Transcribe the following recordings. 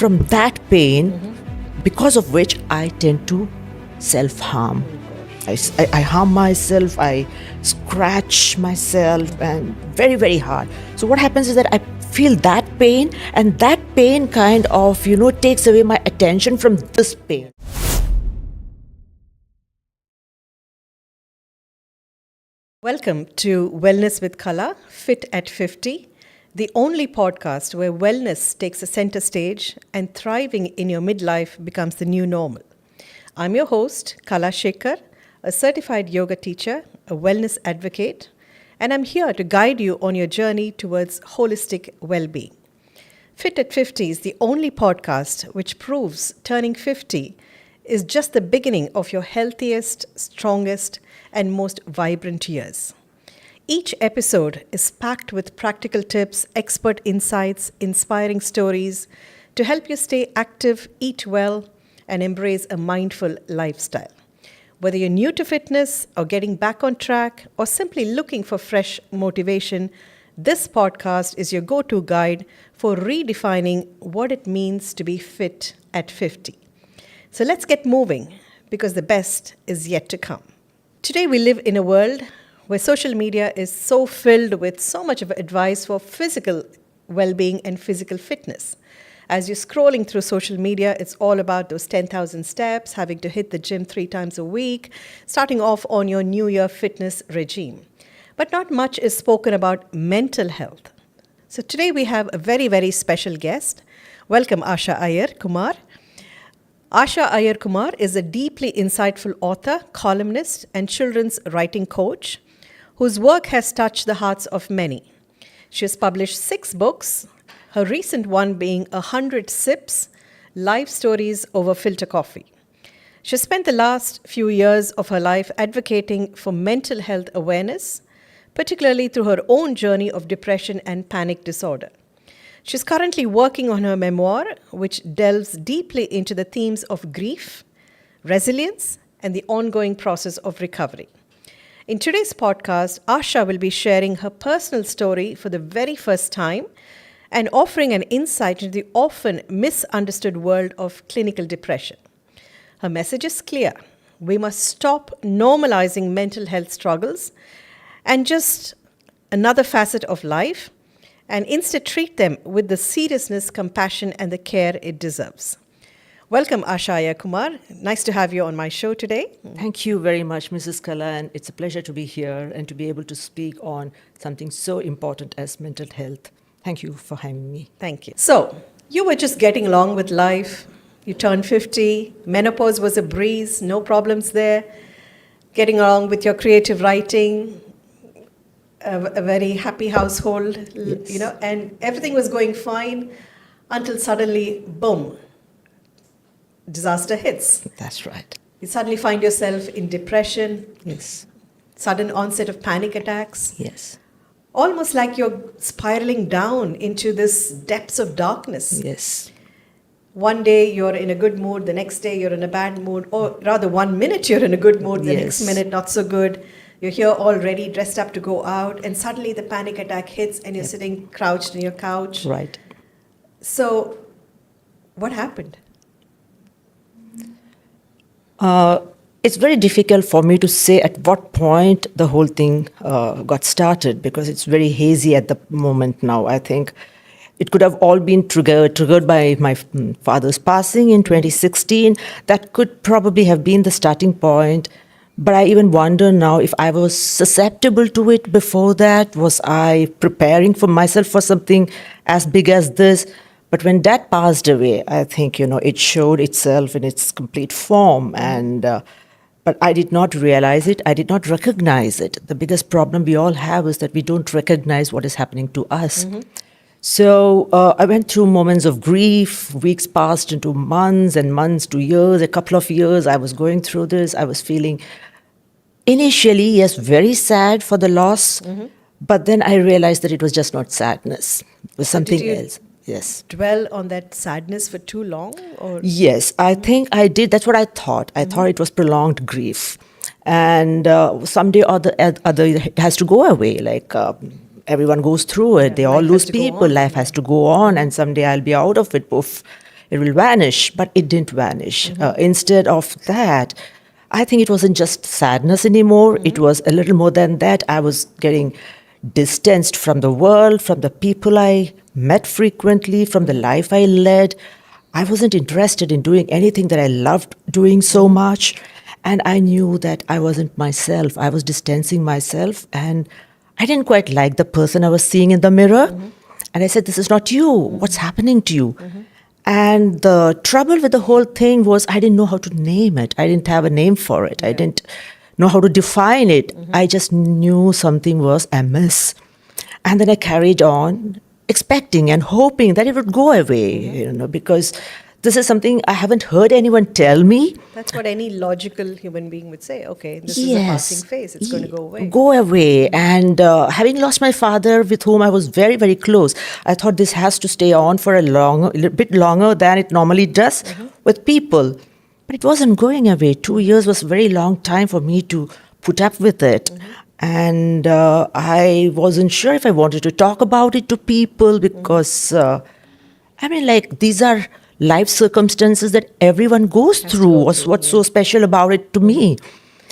from that pain, because of which I tend to self-harm. I harm myself, I scratch myself, and very, very hard. So what happens is that I feel that pain, and that pain kind of, takes away my attention from this pain. Welcome to Wellness with Kala, Fit at 50, the only podcast where wellness takes a center stage and thriving in your midlife becomes the new normal. I'm your host, Kala Shekhar, a certified yoga teacher, a wellness advocate, and I'm here to guide you on your journey towards holistic well-being. Fit at 50 is the only podcast which proves turning 50 is just the beginning of your healthiest, strongest, and most vibrant years. Each episode is packed with practical tips, expert insights, inspiring stories to help you stay active, eat well, and embrace a mindful lifestyle. Whether you're new to fitness or getting back on track or simply looking for fresh motivation, this podcast is your go-to guide for redefining what it means to be fit at 50. So let's get moving because the best is yet to come. Today we live in a world where social media is so filled with so much of advice for physical well-being and physical fitness. As you're scrolling through social media, it's all about those 10,000 steps, having to hit the gym 3 times a week, starting off on your New Year fitness regime. But not much is spoken about mental health. So today we have a very, very special guest. Welcome, Asha Iyer, Kumar. Asha Iyer Kumar is a deeply insightful author, columnist, and children's writing coach whose work has touched the hearts of many. She has published 6 books, her recent one being 100 Sips, Life Stories Over Filter Coffee. She spent the last few years of her life advocating for mental health awareness, particularly through her own journey of depression and panic disorder. She's currently working on her memoir, which delves deeply into the themes of grief, resilience, and the ongoing process of recovery. In today's podcast, Asha will be sharing her personal story for the very first time and offering an insight into the often misunderstood world of clinical depression. Her message is clear. We must stop normalizing mental health struggles and just another facet of life, and instead treat them with the seriousness, compassion, and the care it deserves. Welcome, Asha Iyer Kumar. Nice to have you on my show today. Thank you very much, Mrs. Kala, and it's a pleasure to be here and to be able to speak on something so important as mental health. Thank you for having me. Thank you. So, you were just getting along with life. You turned 50. Menopause was a breeze. No problems there. Getting along with your creative writing. A very happy household, Yes. and everything was going fine until suddenly, boom, disaster hits. That's right. You suddenly find yourself in depression, Yes. sudden onset of panic attacks, Yes. almost like you're spiraling down into this depths of darkness. Yes. One day you're in a good mood, the next day you're in a bad mood, or rather 1 minute you're in a good mood, the next Yes. minute not so good. You're here all ready, dressed up to go out, and suddenly the panic attack hits and you're sitting crouched on your couch. Right. So, what happened? It's very difficult for me to say at what point the whole thing got started because it's very hazy at the moment now. I think it could have all been triggered by my father's passing in 2016. That could probably have been the starting point. But I even wonder now if I was susceptible to it before that. Was I preparing for myself for something as big as this? But when Dad passed away, I think, it showed itself in its complete form. And but I did not realize it. I did not recognize it. The biggest problem we all have is that we don't recognize what is happening to us. Mm-hmm. So I went through moments of grief. Weeks passed into months and months to years. A couple of years I was going through this. I was feeling initially, yes, very sad for the loss. Mm-hmm. But then I realized that it was just not sadness. It was something else. Yes. Dwell on that sadness for too long? Or? Yes, I think I did. That's what I thought. I thought it was prolonged grief. And someday or the other, it has to go away. Like everyone goes through it. They all lose people. Life has to go on. And someday I'll be out of it. Poof. it will vanish, but it didn't vanish. Instead of that, I think it wasn't just sadness anymore. It was a little more than that. I was getting distanced from the world, from the people I met frequently, from the life I led. I wasn't interested in doing anything that I loved doing so much. And I knew that I wasn't myself. I was distancing myself. And I didn't quite like the person I was seeing in the mirror. And I said, "This is not you. What's happening to you?" And the trouble with the whole thing was I didn't know how to name it. I didn't have a name for it. I didn't know how to define it. I just knew something was amiss. And then I carried on expecting and hoping that it would go away, because this is something I haven't heard anyone tell me. That's what any logical human being would say. Okay, this is a passing phase. It's going to go away. Go away. And having lost my father, with whom I was very, very close, I thought this has to stay on for a little bit longer than it normally does with people. But it wasn't going away. 2 years was a very long time for me to put up with it. And I wasn't sure if I wanted to talk about it to people because, these are life circumstances that everyone goes through. What's so special about it to me?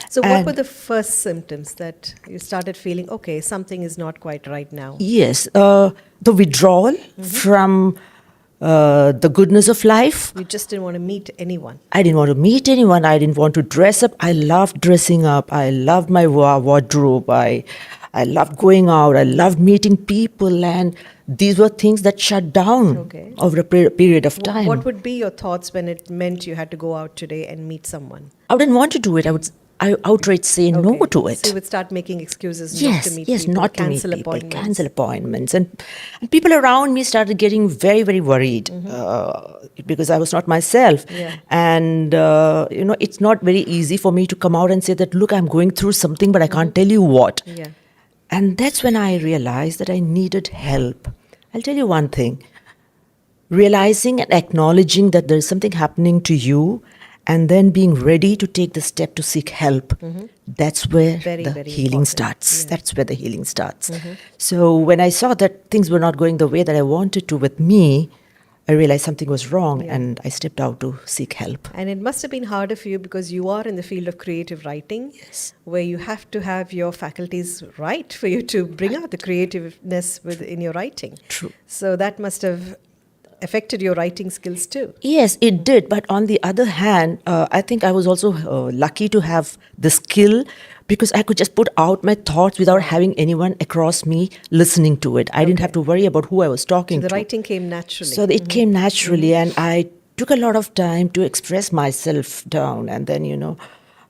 So what were the first symptoms that you started feeling, okay, something is not quite right now? Yes, the withdrawal from the goodness of life. You just didn't want to meet anyone. I didn't want to meet anyone. I didn't want to dress up. I loved dressing up. I loved my wardrobe. I loved going out. I loved meeting people. And these were things that shut down over a period of time. What would be your thoughts when it meant you had to go out today and meet someone? I didn't want to do it. I outright say no to it. So you would start making excuses not to meet people, not to meet people, cancel appointments. And people around me started getting very, very worried because I was not myself. And, it's not very easy for me to come out and say that, look, I'm going through something, but I can't tell you what. And that's when I realized that I needed help. I'll tell you one thing. Realizing and acknowledging that there's something happening to you and then being ready to take the step to seek help, that's where the healing starts. That's where the healing starts. So when I saw that things were not going the way that I wanted to with me, I realized something was wrong and I stepped out to seek help. And it must have been harder for you because you are in the field of creative writing, where you have to have your faculties right for you to bring out the creativeness in your writing. True. So that must have affected your writing skills too. Yes, it did. But on the other hand, I think I was also lucky to have the skill because I could just put out my thoughts without having anyone across me listening to it. I didn't have to worry about who I was talking to. So the writing came naturally. So it came naturally, and I took a lot of time to express myself down. And then,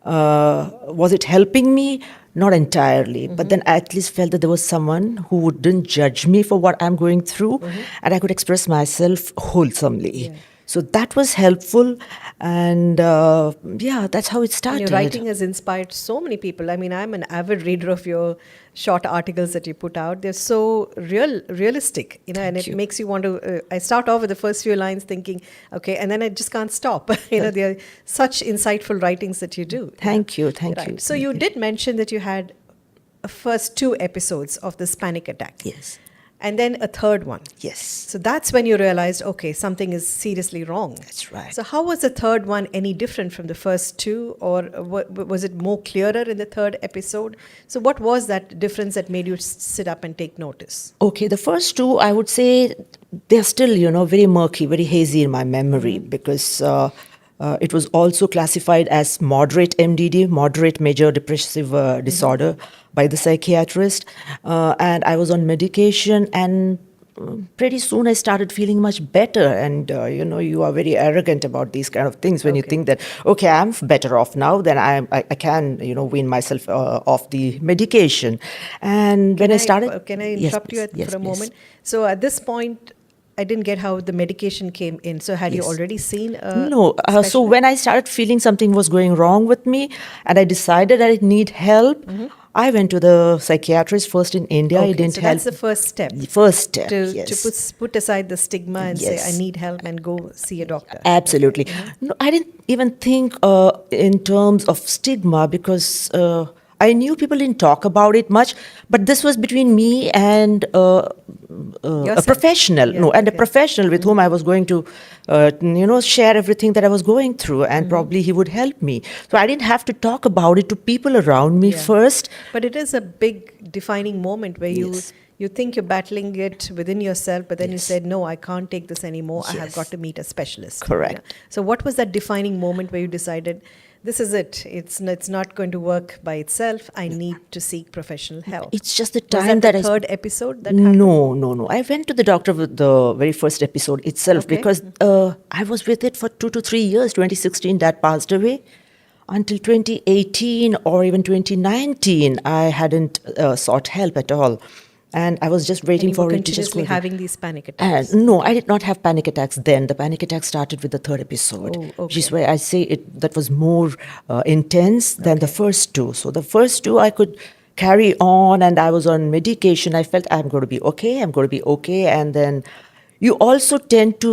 was it helping me? Not entirely, but then I at least felt that there was someone who wouldn't judge me for what I'm going through, and I could express myself wholesomely. So that was helpful, and that's how it started. And your writing has inspired so many people. I mean, I'm an avid reader of your short articles that you put out. They're so realistic, and it makes you want to. I start off with the first few lines thinking, okay, and then I just can't stop. They're such insightful writings that you do. Thank you. So you did mention that you had first 2 episodes of this panic attack. Yes. And then a third one. Yes. So that's when you realized, okay, something is seriously wrong. That's right. So how was the third one any different from the first 2, or was it more clearer in the third episode? So what was that difference that made you sit up and take notice? Okay, the first 2, I would say they're still, very murky, very hazy in my memory because it was also classified as moderate MDD, moderate major depressive disorder by the psychiatrist. And I was on medication, and pretty soon I started feeling much better. And, you are very arrogant about these kind of things when you think that, okay, I'm better off now, then I can, wean myself off the medication. And when I started... Can I interrupt you for a moment? So at this point, I didn't get how the medication came in. So had you already seen a No. So when I started feeling something was going wrong with me and I decided I need help, I went to the psychiatrist first in India. Okay, It didn't so help. that's the first step. First step, To put aside the stigma and say, Yes. I need help and go see a doctor. Absolutely. No, I didn't even think in terms of stigma because I knew people didn't talk about it much, but this was between me and a Yourself. professional, Yeah, no, and a okay. professional with whom I was going to, share everything that I was going through, and probably he would help me. So I didn't have to talk about it to people around me Yeah. first. But it is a big defining moment where Yes. you think you're battling it within yourself, but then you Yes. said, "No, I can't take this anymore. I have Yes. got to meet a specialist." Correct. So, what was that defining moment where you decided, "This is it. It's not going to work by itself. I need to seek professional help." It's just the Was time that the that I. third episode that happened? No. I went to the doctor with the very first episode itself Okay. because I was with it for 2 to 3 years. 2016, dad passed away. Until 2018 or even 2019, I hadn't sought help at all. And I was just And waiting you were for it to just continuously go. having these panic attacks. No, I did not have panic attacks then. The panic attack started with the third episode, Oh, which is okay. why I say it that was more intense than the Okay. first two. So the first two I could carry on, and I was on medication. I felt I'm going to be okay. I'm going to be okay, and then you also tend to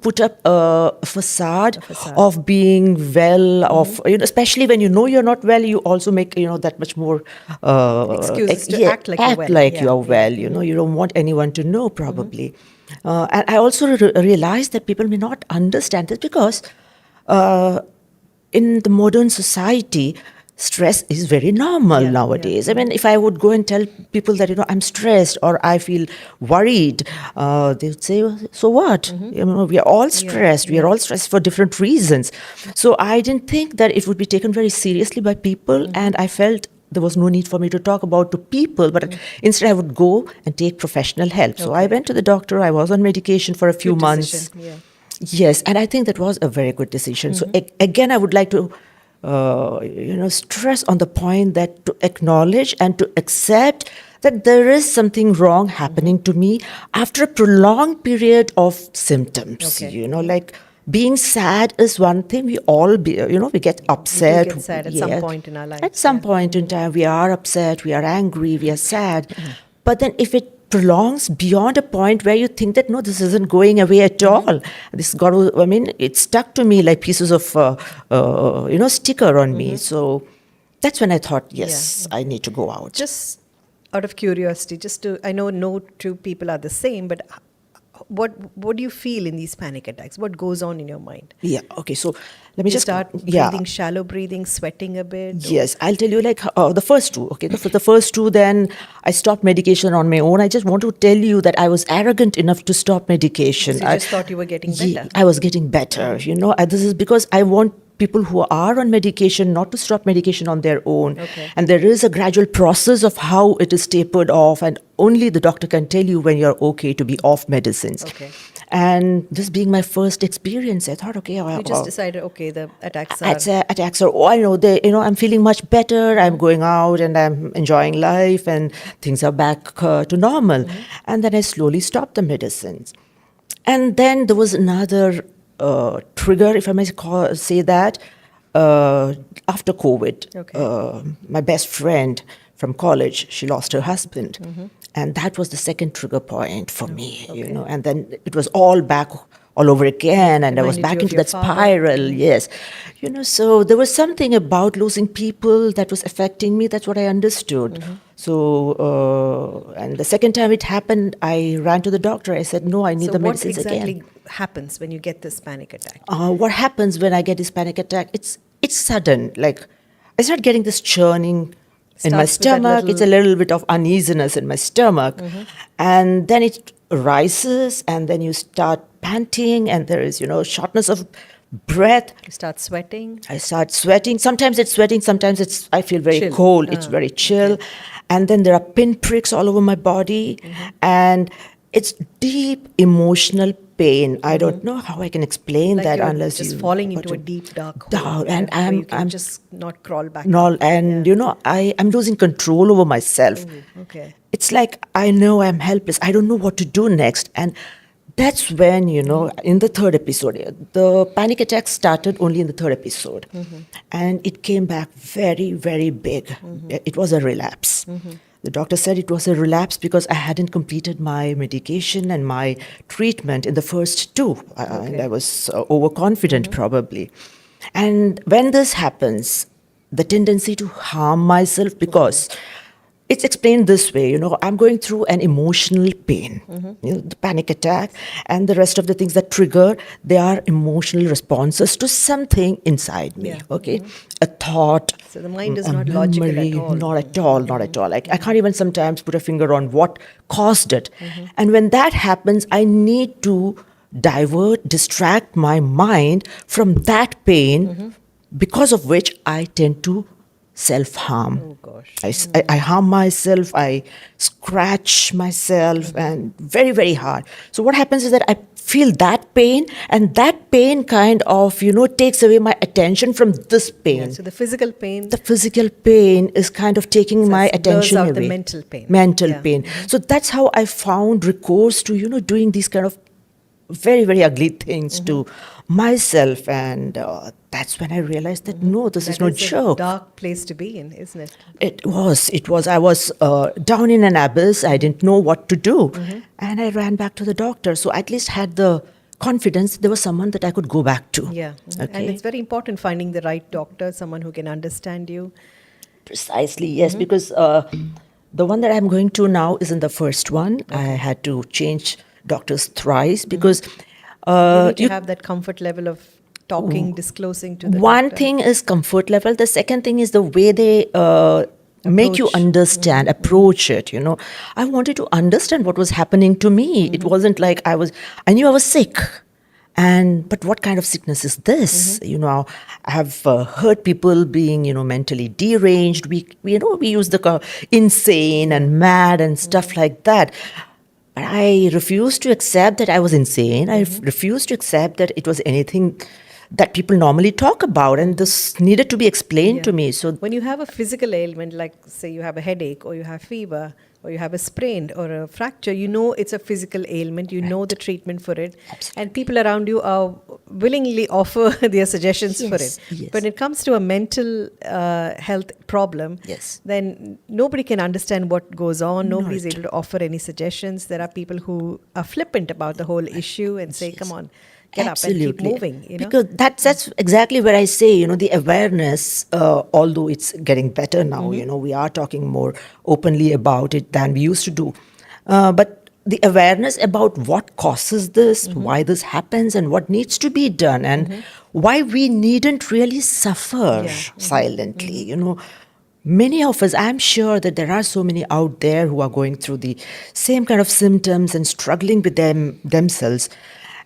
put up a facade, A facade. of being well, of especially when you know you're not well, you also make that much more Excuses to act like you're well. like Yeah, you're yeah. well. You don't want anyone to know, probably. And I also realized that people may not understand this because uh, in the modern society, stress is very normal Yeah, nowadays. yeah. I mean, if I would go and tell people that I'm stressed or I feel worried, they would say, "So what? We are all stressed. We are yeah. all stressed for different reasons." So I didn't think that it would be taken very seriously by people, and I felt there was no need for me to talk about to people, but instead I would go and take professional help. So I Okay. went to the doctor. I was on medication for a few Good months. decision. Yeah. Yes, and I think that was a very good decision. So again, I would like to, stress on the point that to acknowledge and to accept that there is something wrong happening to me after a prolonged period of symptoms. Okay. Like being sad is one thing. We all we get upset. get sad at some point in our lives, At some yeah. point in time, we are upset, we are angry, we are sad. But then if it prolongs beyond a point where you think that no, this isn't going away at all. This got to, I mean, it stuck to me like pieces of sticker on me. So that's when I thought, yes, I need to go out. Just out of curiosity, I know no two people are the same, but what do you feel in these panic attacks? What goes on in your mind? Yeah. Okay. So let me You just start yeah. breathing, shallow breathing, sweating a bit. Yes, I'll tell you like the first two. Okay, the first two, then I stopped medication on my own. I just want to tell you that I was arrogant enough to stop medication. So you just thought you were getting better. I was getting better. This is because I want people who are on medication not to stop medication on their own. Okay. And there is a gradual process of how it is tapered off, and only the doctor can tell you when you're okay to be off medicines. Okay. And this being my first experience, I thought, okay, You just decided, okay, the attacks are... attacks are, I know, I'm feeling much better. I'm going out and I'm enjoying life and things are back to normal. And then I slowly stopped the medicines. And then there was another trigger, if I may say that, after COVID. Okay. My best friend from college, she lost her husband. And that was the second trigger point for me, and then it was all back all over again, and I was Reminded back you of into your that father. spiral, yes. So there was something about losing people that was affecting me. That's what I understood. So, and the second time it happened, I ran to the doctor. I said, no, I need the what medicines exactly again. happens when you get this panic attack? What happens when I get this panic attack? It's sudden. Like I start getting this churning in my Starts with that stomach. It's a little bit of uneasiness in my stomach, and then it rises, and then you start panting, and there is shortness of breath. You start sweating. I start sweating. Sometimes it's sweating. Sometimes I feel very Chill. cold. It's very chill, and then there are pinpricks all over my body, and it's deep emotional pain. I don't know how I can explain Like that you're unless just you falling into a deep dark hole. down, and where you can I'm just not crawl back no, up. and I'm losing control over myself. Okay. It's like I know I'm helpless. I don't know what to do next, and that's when in the third episode, the panic attack started only in the third episode, and it came back very, very big. It was a relapse. The doctor said it was a relapse because I hadn't completed my medication and my treatment in the first two, and I was overconfident probably. And when this happens, the tendency to harm myself because it's explained this way, I'm going through an emotional pain, the panic attack and the rest of the things that trigger, they are emotional responses to something inside me, Yeah. okay? A thought, So the mind is a not logical memory, at all. not at all, not at all. Like I can't even sometimes put a finger on what caused it. And when that happens, I need to distract my mind from that pain, because of which I tend to self-harm. Oh gosh. I harm myself, I scratch myself, and very, very hard. So what happens is that I feel that pain, and that pain kind of, takes away my attention from this pain. Yeah, so the physical pain. The physical pain is kind of taking my it blurs attention out away. the mental pain. Mental Yeah. pain. So that's how I found recourse to, doing these kind of very, very ugly things to myself. And that's when I realized that, no, this is That no is a joke. dark place to be in, isn't it? It was. I was down in an abyss. I didn't know what to do. And I ran back to the doctor. So I at least had the confidence there was someone that I could go back to. Yeah. And Okay. it's very important finding the right doctor, someone who can understand you. Precisely, yes, because the one that I'm going to now isn't the first one. I had to change doctors thrice because You need to have that comfort level of talking, disclosing to the one doctor. thing is comfort level. The second thing is the way they make you Approach. understand, approach it. I wanted to understand what was happening to me. It wasn't like I knew I was sick. But what kind of sickness is this? I have heard people being, mentally deranged. We use the insane and mad and stuff like that. But I refused to accept that I was insane. I refused to accept that it was anything that people normally talk about, and this needed to be explained to me. So When you have a physical ailment, like say you have a headache or you have fever or you have a sprain or a fracture, it's a physical ailment, you know the treatment for it. And people around you are willingly offer their suggestions for it. Yes. When it comes to a mental health problem, Yes. then nobody can understand what goes on. Nobody's Not. able to offer any suggestions. There are people who are flippant about the whole issue and say, come on, get up and keep moving. Because that's exactly where I say, the awareness, although it's getting better now, we are talking more openly about it than we used to do. But the awareness about what causes this, why this happens, and what needs to be done, and why we needn't really suffer silently, Many of us, I'm sure that there are so many out there who are going through the same kind of symptoms and struggling with themselves.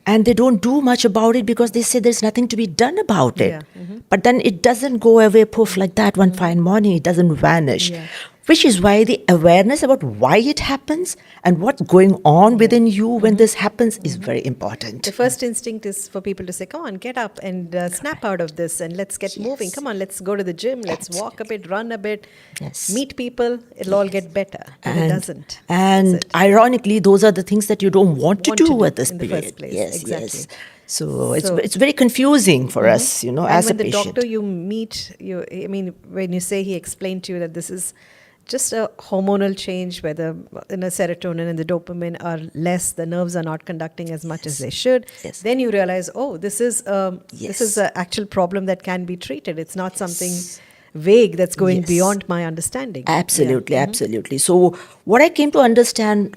And they don't do much about it because they say there's nothing to be done about it. Yeah. But then it doesn't go away poof like that one fine morning. It doesn't vanish. Yeah. Which is why the awareness about why it happens and what's going on within you when this happens is very important. The first instinct is for people to say, come on, get up and snap out of this and let's get moving. Come on, let's go to the gym. Let's walk a bit, run a bit, Yes. meet people. It'll all get better. But it doesn't. And That's it. ironically, those are the things that you don't want to do at this in the period. first place. Yes, Exactly. yes. So So- it's very confusing for us, And as when a the patient. doctor you meet, when you say he explained to you that this is just a hormonal change, where the serotonin and the dopamine are less, the nerves are not conducting as much as they should. Yes. Then you realize, oh, this is Yes. an actual problem that can be treated. It's not something vague that's going Yes. beyond my understanding. Absolutely, Yeah. absolutely. So what I came to understand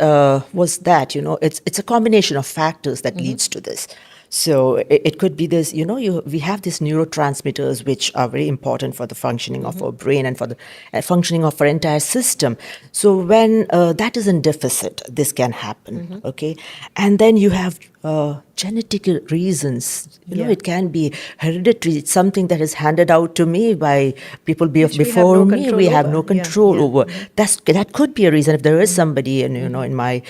was that it's a combination of factors that leads to this. So it could be this, we have these neurotransmitters which are very important for the functioning of our brain and for the functioning of our entire system. So when that is in deficit, this can happen, okay? And then you have genetic reasons. Yeah. It can be hereditary. It's something that is handed out to me by people Which we have before no me. control We have over. no Yeah, control yeah. over. That could be a reason. If there is somebody in my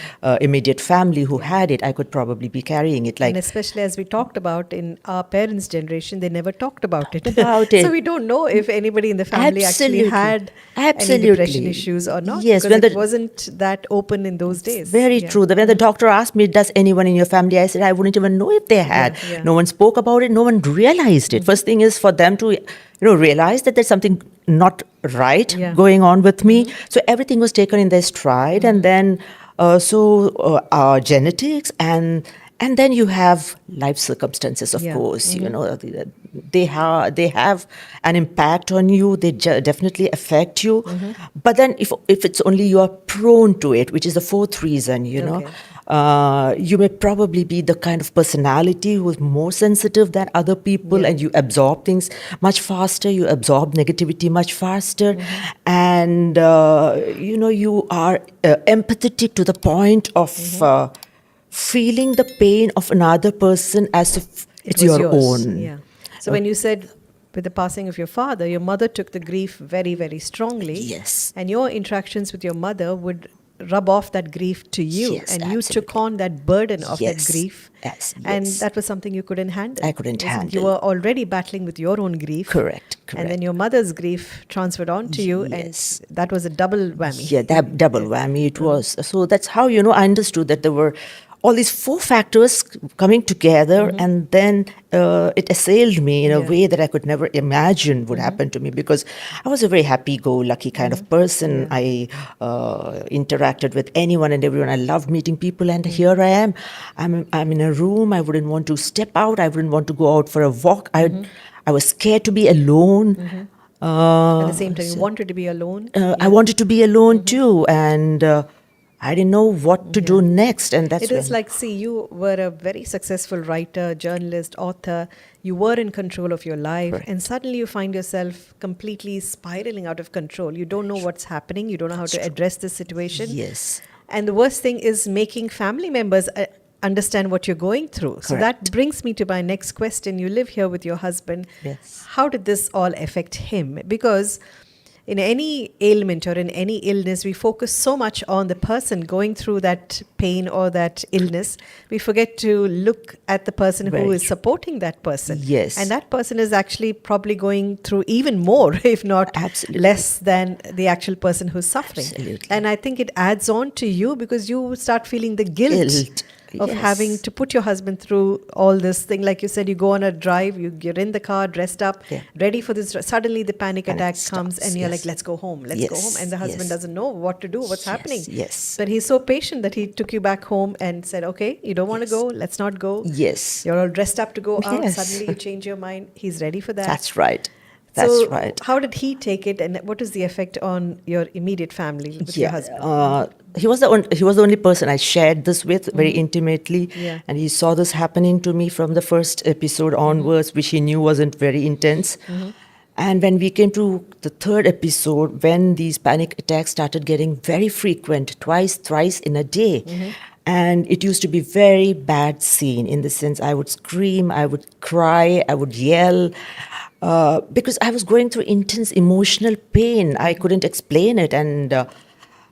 immediate family who had it, I could probably be carrying it. And especially as we talked about in our parents' generation, they never talked about it. About it. So we don't know if anybody in the family actually Absolutely. had any Absolutely. depression issues or not. Yes, because when it the- wasn't that open in those days. Very Yeah. true. When the doctor asked me, does anyone in your family? I said, I wouldn't even know if they had. Yeah. No one spoke about it. No one realized it. First thing is for them to, realize that there's something not right Yeah. going on with me. So everything was taken in their stride. And then, our genetics and And then you have life circumstances, of Yeah. course. They have an impact on you. They definitely affect you. But then, if it's only you are prone to it, which is the fourth reason, Okay. you may probably be the kind of personality who is more sensitive than other people, Yeah. and you absorb things much faster. You absorb negativity much faster, and you are empathetic to the point of feeling the pain of another person as if It it's was your yours. own. Yeah. So when you said with the passing of your father, your mother took the grief very, very strongly. Yes. And your interactions with your mother would rub off that grief to you. Yes, And you took absolutely. on that burden of that Yes. grief. Yes, And yes. that was something you couldn't handle. I couldn't Isn't it? You handle. were already battling with your own grief. Correct, And then correct. your mother's grief transferred on to you. Yes. And that was a double whammy. Yeah, that double whammy it was. So that's how, I understood that there were all these four factors coming together, and then it assailed me in a Yeah. way that I could never imagine would happen to me, because I was a very happy-go-lucky kind of person. Yeah. I interacted with anyone and everyone. I loved meeting people, and here I am. I'm in a room. I wouldn't want to step out. I wouldn't want to go out for a walk. I was scared to be alone. At the same time, you wanted to be alone. I wanted to be alone too, and I didn't know what to do next. And that's It is when, like, see, you were a very successful writer, journalist, author. You were in control of your life, Correct. and suddenly you find yourself completely spiraling out of control. You don't know what's happening. You don't know how to address this situation. yes, And the worst thing is making family members understand what you're going through. So that Correct. brings me to my next question. You live here with your husband. Yes. How did this all affect him? Because in any ailment or in any illness, we focus so much on the person going through that pain or that illness. We forget to look at the person Very who is true. supporting that person. Yes. And that person is actually probably going through even more, if not Absolutely. less than the actual person who's suffering. Absolutely. And I think it adds on to you because you start feeling the guilt of Yes. having to put your husband through all this thing. Like you said, you go on a drive, you're in the car, dressed up, Yeah. ready for this. Suddenly the panic attack comes starts, and you're yes. like, let's go home, let's go Yes, home. And the husband yes. doesn't know what to do, what's happening. Yes. But he's so patient that he took you back home and said, okay, you don't want to Yes. go, let's not go. Yes. You're all dressed up to go out. Yes. Suddenly you change your mind. He's ready for that. That's right. That's So right. how did he take it, and what is the effect on your immediate family with your husband? He was the only person I shared this with very intimately, Yeah. and he saw this happening to me from the first episode onwards, which he knew wasn't very intense. And when we came to the third episode, when these panic attacks started getting very frequent, twice, thrice in a day, and it used to be very bad scene, in the sense I would scream, I would cry, I would yell. Because I was going through intense emotional pain. I couldn't explain it, and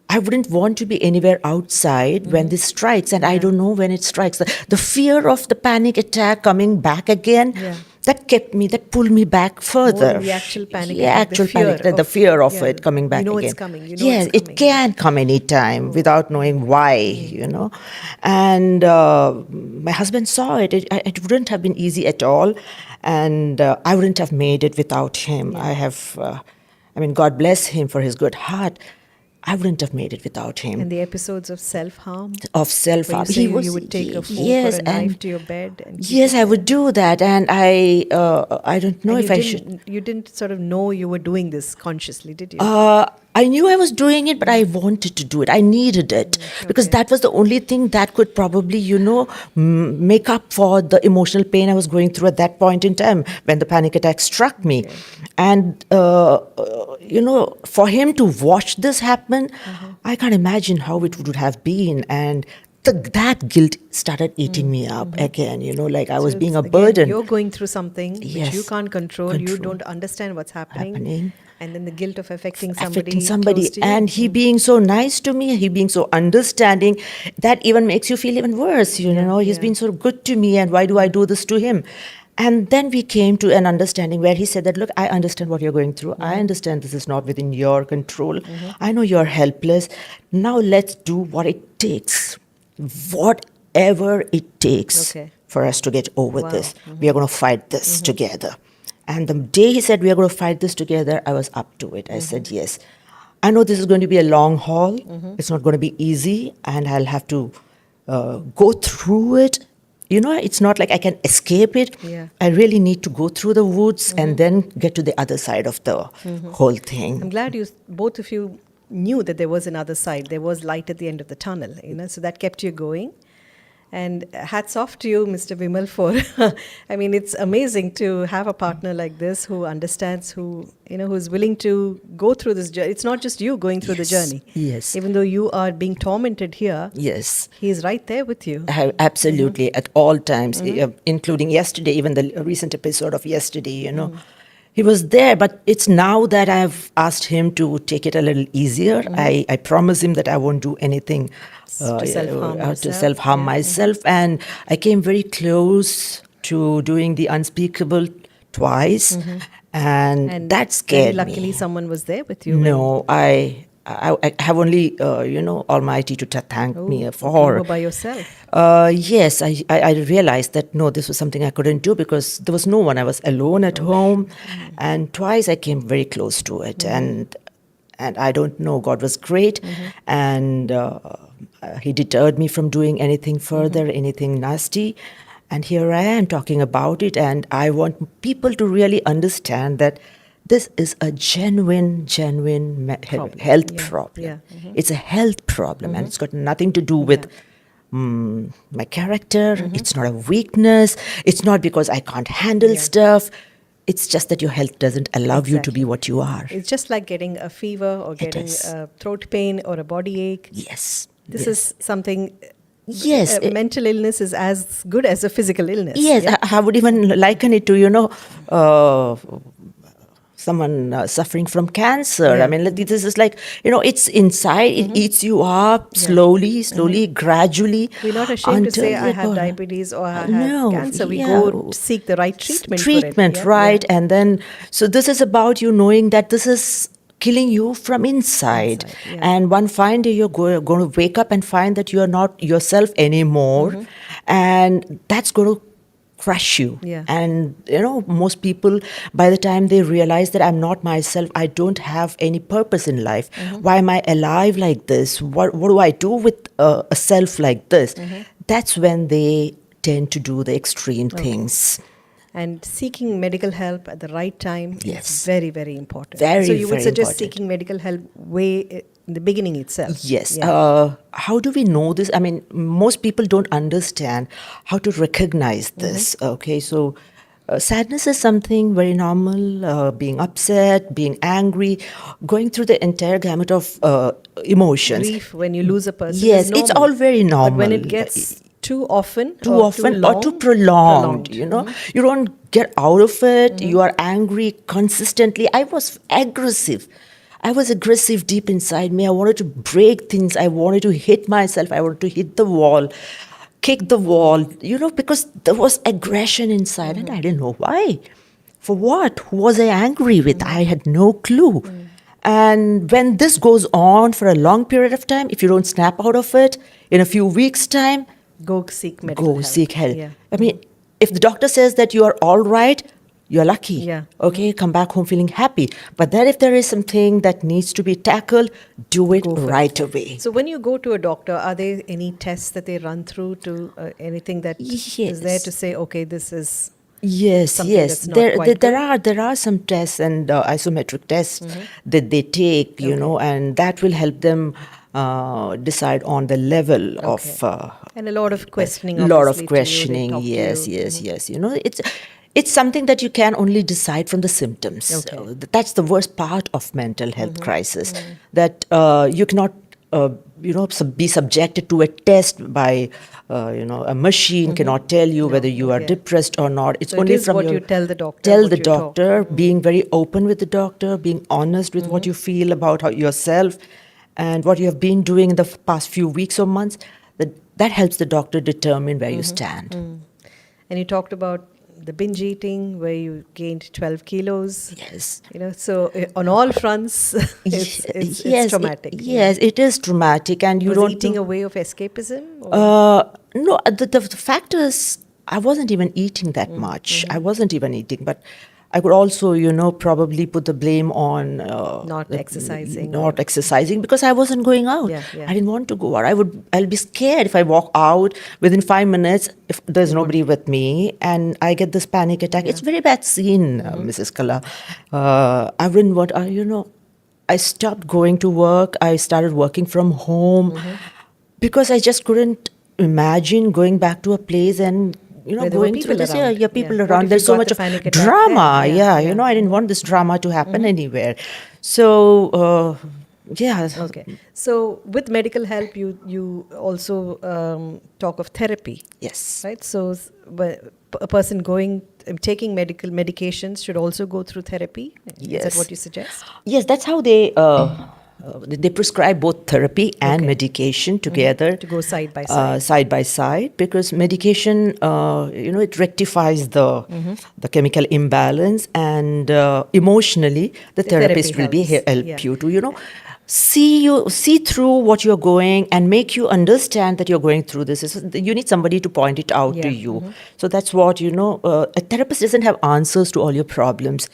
I wouldn't want to be anywhere outside when this strikes, and I don't know when it strikes. The fear of the panic attack coming back again, Yeah. that pulled me back further. than the actual panic Yeah, attack, the actual fear panic, the of- fear of yeah, it coming back you know again. it's coming, you know yeah, it's coming. it can come anytime without knowing why, And my husband saw it. It wouldn't have been easy at all, and I wouldn't have made it without him. God bless him for his good heart. I wouldn't have made it without him. And the episodes of self-harm? Of self-harm. Where you would take a fork yes, or a knife and to your bed? And keep yes, it I there? would do that, and I don't know And if I should. You didn't sort of know you were doing this consciously, did you? I knew I was doing it, but I wanted to do it. I needed it because okay. that was the only thing that could probably, make up for the emotional pain I was going through at that point in time when the panic attack struck me. And, for him to watch this happen, I can't imagine how it would have been. And that guilt started eating me up again, like I was So being a it's, again, burden. You're going through something which you Yes. can't control. You Control. don't understand what's happening. Happening. And then the guilt of affecting Affecting somebody somebody, close to you. and he being so nice to me, he being so understanding, that even makes you feel even worse. He's yeah. been so good to me, and why do I do this to him? And then we came to an understanding where he said that, look, I understand what you're going through. I understand this is not within your control. I know you're helpless. Now let's do what it takes, whatever it takes Okay. for us to get over Wow. this. We are going to fight this together. And the day he said we are going to fight this together, I was up to it. I said, yes. I know this is going to be a long haul. It's not going to be easy, and I'll have to go through it. it's not like I can escape it. Yeah. I really need to go through the woods and then get to the other side of the whole thing. I'm glad both of you knew that there was another side. There was light at the end of the tunnel, so that kept you going. And hats off to you, Mr. Vimal, for, I mean, it's amazing to have a partner like this who understands, who's willing to go through this journey. It's not just you going through the journey. Yes. Even though you are being tormented here, Yes. he is right there with you. Absolutely, at all times, including yesterday, even the recent episode of yesterday, He was there, but it's now that I've asked him to take it a little easier. I promise him that I won't do anything To self-harm to self-harm myself. And I came very close to doing the unspeakable twice. And that scared very luckily me. someone was there with you. No, I have only, Almighty to thank me for. You were by yourself. Yes, I realized that, no, this was something I couldn't do because there was no one. I was alone at home. And twice I came very close to it. And I don't know, God was great. And he deterred me from doing anything further, anything nasty. And here I am talking about it. And I want people to really understand that this is a genuine health problem. Yeah. It's a health problem, and it's got nothing to do with my character. It's not a weakness. It's not because I can't handle stuff. It's just that your health doesn't allow you to be what you are. It's just like getting a fever or getting a throat pain or a body ache. Yes. This is something. Yes. Mental illness is as good as a physical illness. Yes, yeah? I would even liken it to, someone suffering from cancer. Yeah. I mean, this is like, it's inside, it eats you up slowly, gradually. We're not ashamed to say I have diabetes or I have cancer. We go seek the right treatment for it. Yeah, right? And then, so this is about you knowing that this is killing you from inside. And one fine day you're going to wake up and find that you're not yourself anymore. And that's going to crush you. Yeah. And, most people, by the time they realize that I'm not myself, I don't have any purpose in life. Why am I alive like this? What do I do with a self like this? That's when they tend to do the extreme things. And seeking medical help at the right time is very, very important. Very, so you would very suggest important. seeking medical help way in the beginning itself? Yes. Yeah. How do we know this? I mean, most people don't understand how to recognize this. Okay, so sadness is something very normal, being upset, being angry, going through the entire gamut of emotions. Grief when you lose a person. Yes, is normal. it's all very normal. But when it gets too often or too prolonged, you don't get out of it. You are angry consistently. I was aggressive deep inside me. I wanted to break things. I wanted to hit myself. I wanted to hit the wall, kick the wall, because there was aggression inside and I didn't know why. For what? Who was I angry with? I had no clue. And when this goes on for a long period of time, if you don't snap out of it, in a few weeks' time, go seek medical help. Seek help. Yeah. I mean, if the doctor says that you are all right, you're lucky. Yeah. Okay, come back home feeling happy. But then if there is something that needs to be tackled, do it right away. So when you go to a doctor, are there any tests that they run through to anything that is there to say, okay, this is something that's not quite good? There are some tests and isometric tests that they take, and that will help them decide on the level of and a lot of questioning. Yes. It's something that you can only decide from the symptoms. Okay. That's the worst part of mental health crisis, that you cannot be subjected to a test by a machine cannot tell you whether you are depressed or not. It's only from what you tell the doctor. Being very open with the doctor, being honest with what you feel about yourself and what you have been doing in the past few weeks or months. That helps the doctor determine where you stand. And you talked about the binge eating where you gained 12 kilos. Yes. So on all fronts, it's traumatic. Yes, it is traumatic. And you don't eating a way of escapism? No, the fact is, I wasn't even eating that much. I wasn't even eating, but I could also, probably put the blame on Not exercising not or- exercising because I wasn't going out. Yeah, yeah. I didn't want to go out. I'll be scared if I walk out within 5 minutes if there's nobody with me and I get this panic attack. It's very bad scene, Mrs. Kala. I wouldn't want. I stopped going to work. I started working from home because I just couldn't imagine going back to a place and Where there were going through people this. around. Yeah, people Yeah. What around. if There's you so got much the of panic attack drama. then? Yeah, Yeah, I didn't want this drama to happen anywhere. So yeah. Okay. So with medical help, you also talk of therapy, Yes. right? So a person taking medical medications should also go through therapy. Is that Yes. what you suggest? Yes, that's how they prescribe both therapy and Okay. medication together To go side by side. because medication it rectifies the chemical imbalance and emotionally the therapy therapist will be helps. help Yeah. you to see through what you're going and make you understand that you're going through this. You need somebody to point it out to Yeah. you. So that's what a therapist doesn't have answers to all your problems.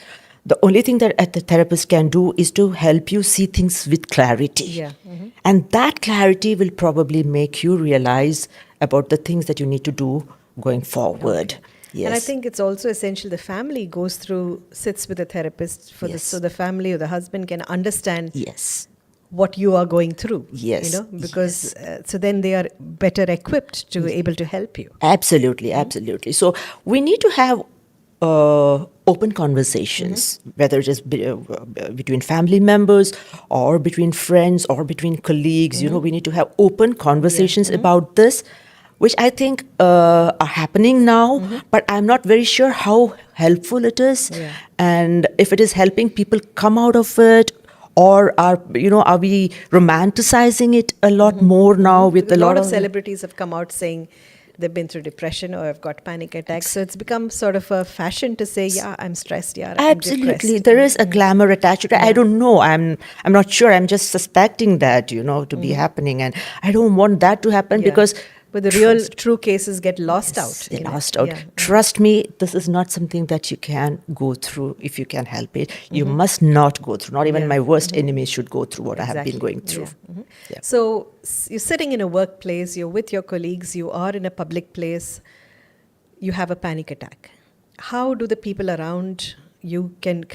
The only thing that a therapist can do is to help you see things with clarity. Yeah. And that clarity will probably make you realize about the things that you need to do going forward. Yes. And I think it's also essential the family sits with a therapist Yes. so the family or the husband can understand Yes. what you are going through. Yes, Because so then they are better equipped to able to help you. Absolutely, absolutely. So we need to have open conversations, whether it is between family members or between friends or between colleagues. We need to have open conversations about this, which I think are happening now, but I'm not very sure how helpful it is, Yeah. and if it is helping people come out of it. Or are we romanticizing it a lot more now with Because a lot of celebrities have come out saying they've been through depression or have got panic attacks. So it's become sort of a fashion to say, yeah, I'm stressed, yeah, I'm Absolutely, depressed. there is a glamour attached to it. I don't know. I'm not sure. I'm just suspecting that to be happening, and I don't want that to happen Yeah. because. But the real true cases get lost out. They in it. lost out. Yeah. Trust me, this is not something that you can go through if you can help it. You must not go through. Not even Yeah. my worst enemies should go through what I have been Exactly. going through. Yeah. Yeah. So you're sitting in a workplace, you're with your colleagues, you are in a public place, you have a panic attack. How do the people around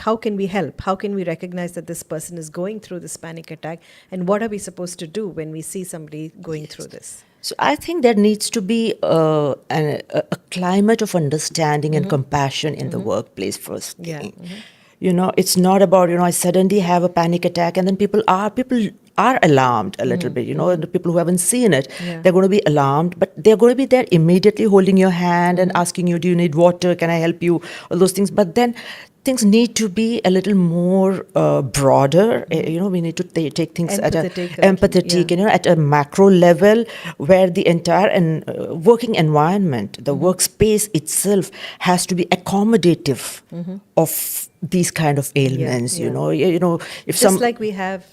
how can we help? How can we recognize that this person is going through this panic attack? And what are we supposed to do when we see somebody going through this? So I think there needs to be a climate of understanding and compassion in the workplace first thing. Yeah. It's not about I suddenly have a panic attack and then people are alarmed a little bit. The people who haven't seen it, Yeah. they're going to be alarmed, but they're going to be there immediately holding your hand and asking you, do you need water? Can I help you? All those things. But then things need to be a little more broader. We need to take things at a Empathetic, empathetic, at a macro level, where the entire working environment, the workspace itself, has to be accommodative of these kind of ailments. Yeah. If Just like we have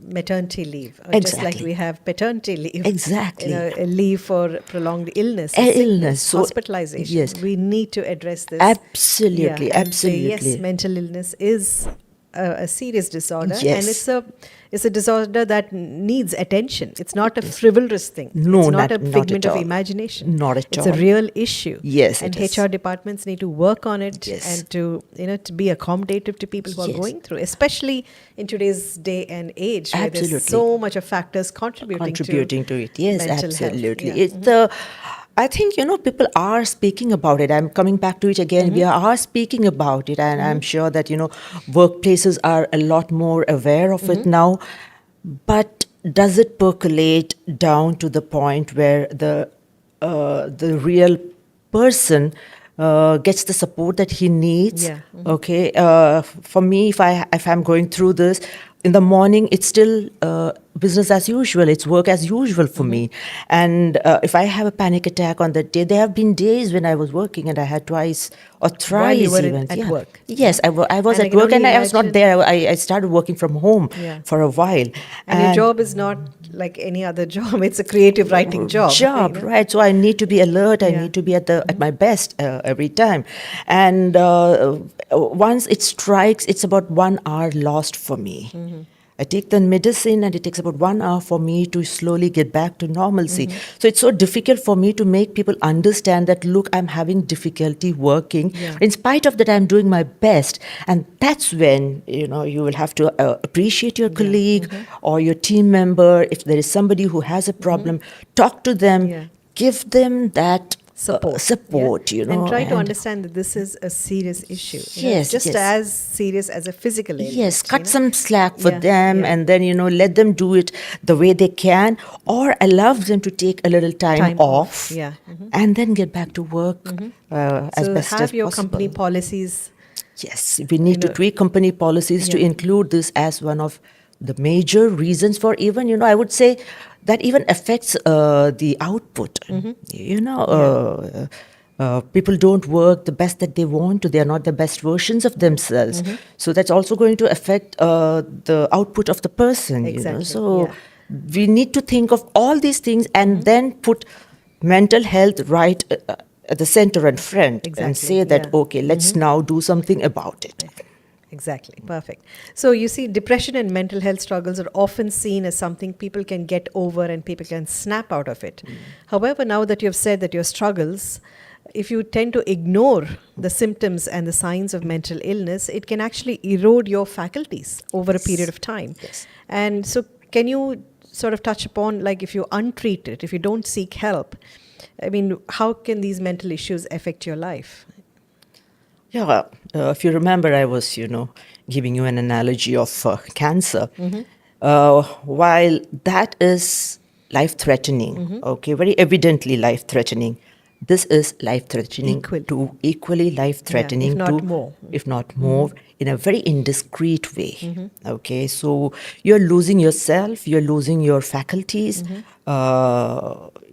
maternity leave, or just like Exactly. we have paternity leave. Exactly. A leave for prolonged illness, Illness. So, hospitalization. yes. We need to address this. Absolutely, and say, yes, absolutely. mental illness is a serious disorder, Yes. and it's a disorder that needs attention. It's not a frivolous thing. No, it's not a not figment at of all. imagination. Not at it's all. a real issue. Yes, and it is. HR departments need to work on it Yes. and to be accommodative to people who are Yes. going through, especially in today's day and age, where Absolutely. there's so much of factors contributing to it. Yes, mental health. absolutely. Yeah. It's I think people are speaking about it. I'm coming back to it again. We are speaking about it, and I'm sure that workplaces are a lot more aware of it now. But does it percolate down to the point where the real person gets the support that he needs? Yeah. Okay. For me, if I'm going through this in the morning, it's still business as usual. It's work as usual for me. And if I have a panic attack on that day, there have been days when I was working and I had twice or While you thrice were even. at Yeah. work. Yes, I was And I at can work only and I was not imagine- there. I started working from home Yeah. for a while. And your job is not like any other job. It's a creative writing job. you know? Right? So I need to be alert. I Yeah. need to be at my best every time. And once it strikes, it's about 1 hour lost for me. I take the medicine and it takes about 1 hour for me to slowly get back to normalcy. So it's so difficult for me to make people understand that, look, I'm having difficulty working. Yeah. In spite of that, I'm doing my best. And that's when, you will have to appreciate your colleague or your team member. If there is somebody who has a problem, talk to them, Yeah. give them that support, you know. and try to understand that this is a serious issue. Yes, just yes. as serious as a physical illness. Yes, cut you know? some slack for Yeah, them yeah. and then, let them do it the way they can or allow them to take a little time off Yeah. and then get back to work as So best have as your possible. company policies. Yes, we need to tweak company policies to Yeah. include this as one of the major reasons for even, I would say that even affects the output. People don't work the best that they want to. They are not the best versions of themselves. So that's also going to affect the output of the person. Exactly, So yeah. we need to think of all these things and then put mental health right at the center and front Exactly, and say that, yeah. okay, let's now do something about it. Exactly, perfect. So you see, depression and mental health struggles are often seen as something people can get over and people can snap out of it. However, now that you have said that your struggles, if you tend to ignore the symptoms and the signs of mental illness, it can actually erode your faculties over a period of time. Yes. And so, can you sort of touch upon, like, if you untreat it, if you don't seek help, I mean, how can these mental issues affect your life? Yeah, if you remember, I was, giving you an analogy of cancer. While that is life-threatening, okay, very evidently life-threatening, this is life-threatening equally life-threatening if not more. if not more, in a very indiscreet way. Okay, so you're losing yourself, you're losing your faculties,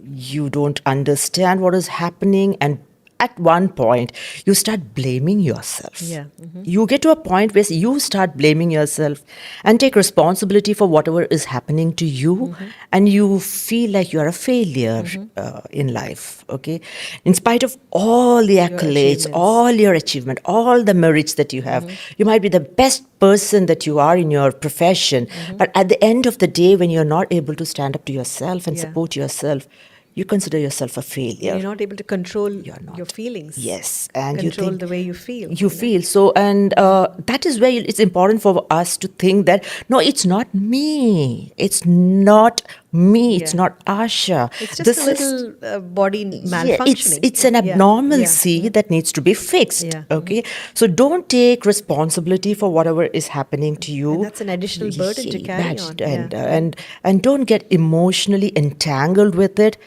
you don't understand what is happening, and at one point you start blaming yourself. Yeah. You get to a point where you start blaming yourself and take responsibility for whatever is happening to you, and you feel like you are a failure in life. Okay, in spite of all the accolades, achievements. all your achievement, all the merits that you have, you might be the best person that you are in your profession, but at the end of the day, when you're not able to stand up to yourself and Yeah. support yourself, you consider yourself a failure. You're not able to control not. your feelings. Yes, and control you think the way you feel. You feel so, and that is where it's important for us to think that no, it's not me. It's not me. It's Yeah. not Asha. It's just This a is- little body yeah, malfunctioning. it's an Yeah, abnormalcy yeah. that needs to be fixed. Yeah. Okay, so don't take responsibility for whatever is happening to you. And that's an additional burden to carry on. And, Yeah. and don't get emotionally entangled with it.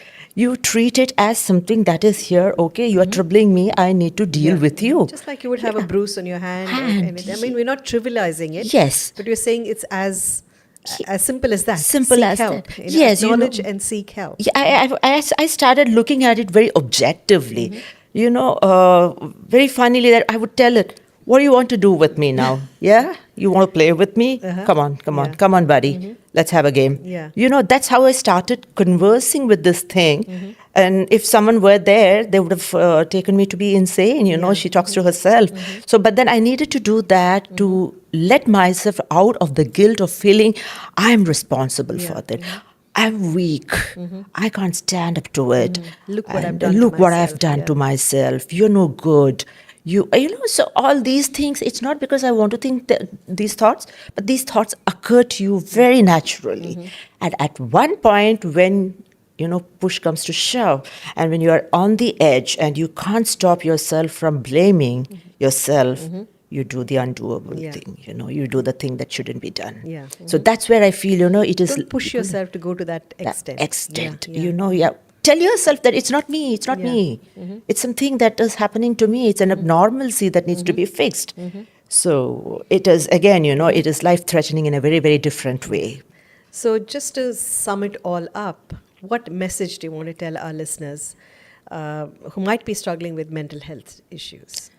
You treat it as something that is here. Okay, you are troubling me. I need to deal Yeah. with you. Just like you would have a bruise on your hand. Hand. I mean, we're not trivializing it. Yes. But you're saying it's as simple as that. Simple seek as help. that. You know, Yes, you know- acknowledge and seek help. Yeah, I started looking at it very objectively. Very funnily that I would tell it, what do you want to do with me now? Yeah? You want to play with me? Come on, Yeah. come on, buddy. Let's have a game. Yeah. That's how I started conversing with this thing. And if someone were there, they would have taken me to be insane. Yeah. She talks to herself. So, but then I needed to do that to let myself out of the guilt of feeling I'm responsible Yeah. for that. I'm weak. I can't stand up to it. Look what I've And done to Look what I've myself. done Yeah. to myself. You're no good. So all these things, it's not because I want to think these thoughts, but these thoughts occur to you very naturally. And at one point when, push comes to shove, and when you are on the edge and you can't stop yourself from blaming yourself, you do the undoable Yeah. thing. You do the thing that shouldn't be done. Yeah. So that's where I feel, it is Don't push yourself to go to that extent. Yeah. Tell yourself that it's not me, it's not Yeah. me. It's something that is happening to me. It's an abnormalcy that needs to be fixed. So it is, again, it is life-threatening in a very, very different way. So, just to sum it all up, what message do you want to tell our listeners who might be struggling with mental health issues?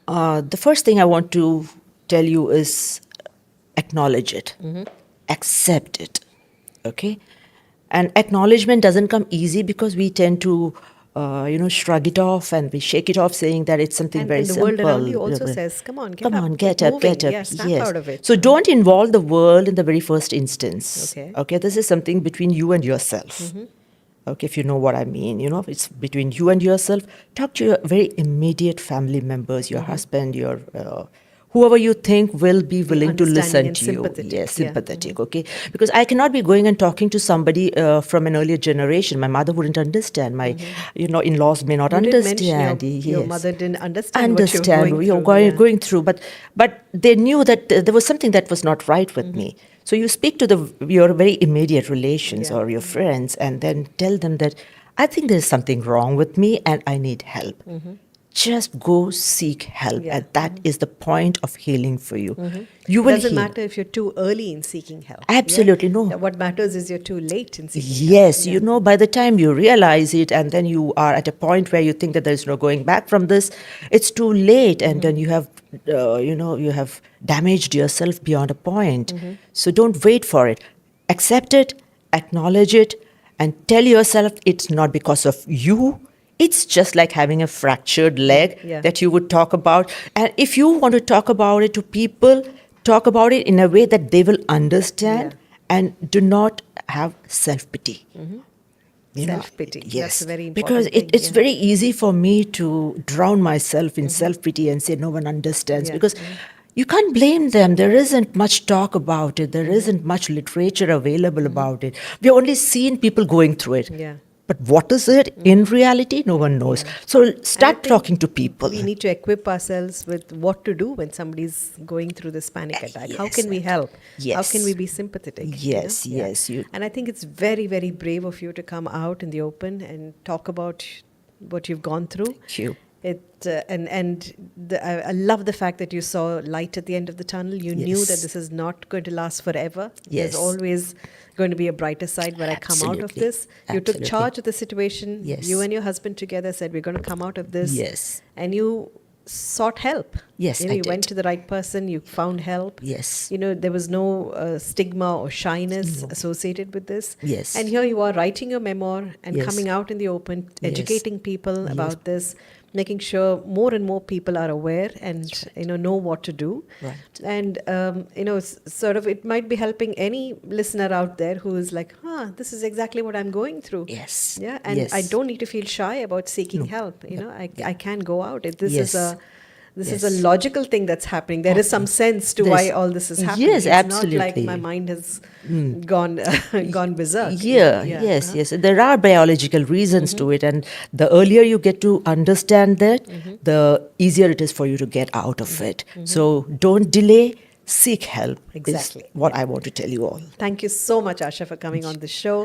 The first thing I want to tell you is acknowledge it, accept it, okay? And acknowledgement doesn't come easy because we tend to, shrug it off and we shake it off, saying that it's something very And the simple. world around you also says, come on, get Come up, on, get up, moving. get up. Yeah, snap Yes. out of it. So don't involve the world in the very first instance. Okay. Okay. This is something between you and yourself. Okay, if you know what I mean, it's between you and yourself. Talk to your very immediate family members, your husband, your whoever you think will be willing to understanding listen and to you. sympathetic, Yes, yeah. sympathetic. Okay, because I cannot be going and talking to somebody from an earlier generation. My mother wouldn't understand. My, in-laws may not You did mention understand. your Yes. mother didn't understand what you're going You're through. Yeah. going through, but they knew that there was something that was not right with me. So you speak to your very immediate relations Yeah. or your friends, and then tell them that I think there's something wrong with me and I need help. Just go seek help, Yeah. and that is the point of healing for you. You will Doesn't heal. matter if you're too early in seeking help. Absolutely, yeah? no. What matters is you're too late in seeking Yes, help. by the time you realize it, and then you are at a point where you think that there's no going back from this, it's too late, and then you have, you have damaged yourself beyond a point. So don't wait for it. Accept it, acknowledge it, and tell yourself it's not because of you. It's just like having a fractured leg Yeah. that you would talk about. And if you want to talk about it to people, talk about it in a way that they will understand. Yeah. And do not have self-pity. Self-pity. Yes. That's a very Because important thing. it's yeah. very easy for me to drown myself in self-pity and say no one understands. Yeah. Because you can't blame them. There isn't much talk about it. There isn't much literature available about it. We've only seen people going through it. Yeah. But what is it in reality? No one knows. Yeah. So And I start think talking to people. We need to equip ourselves with what to do when somebody's going through this panic attack. How Yes. can we help? How Yes. can we be sympathetic? Yes, Yeah. yes, you- And I think it's very, very brave of you to come out in the open and talk about what you've gone through. Thank you. I love the fact that you saw light at the end of the tunnel. You knew that Yes. this is not going to last forever. Yes. There's always going to be a brighter side where I come out of Absolutely. this. You took Absolutely. charge of the situation. Yes. You and your husband together said, we're going to come out of this. Yes. And you sought help. Yes, I you went did. to the right person. You found help. Yes. There was no stigma or shyness associated with this. Yes. And here you are writing your memoir and Yes. coming out in the open, Yes. educating people Yes. about this, making sure more and more people are aware and know what to do. Right. And sort of it might be helping any listener out there who is like, this is exactly what I'm going through. Yes. Yeah, and Yes. I don't need to feel shy about seeking help. I can go out. This Yes. is a Yes. logical thing that's happening. There is some sense to why This- all this is happening. Yes, it's absolutely. not like my mind has gone gone berserk. Yeah, yes, yes. There are biological reasons to it, and the earlier you get to understand that, the easier it is for you to get out of it. So don't delay, seek help. Exactly. Is what I want to tell you all. Thank you so much, Asha, for coming on the show.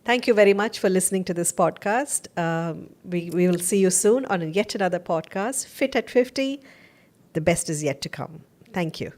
Thank you very much for listening to this podcast. We will see you soon on yet another podcast, Fit at 50. The best is yet to come. Thank you.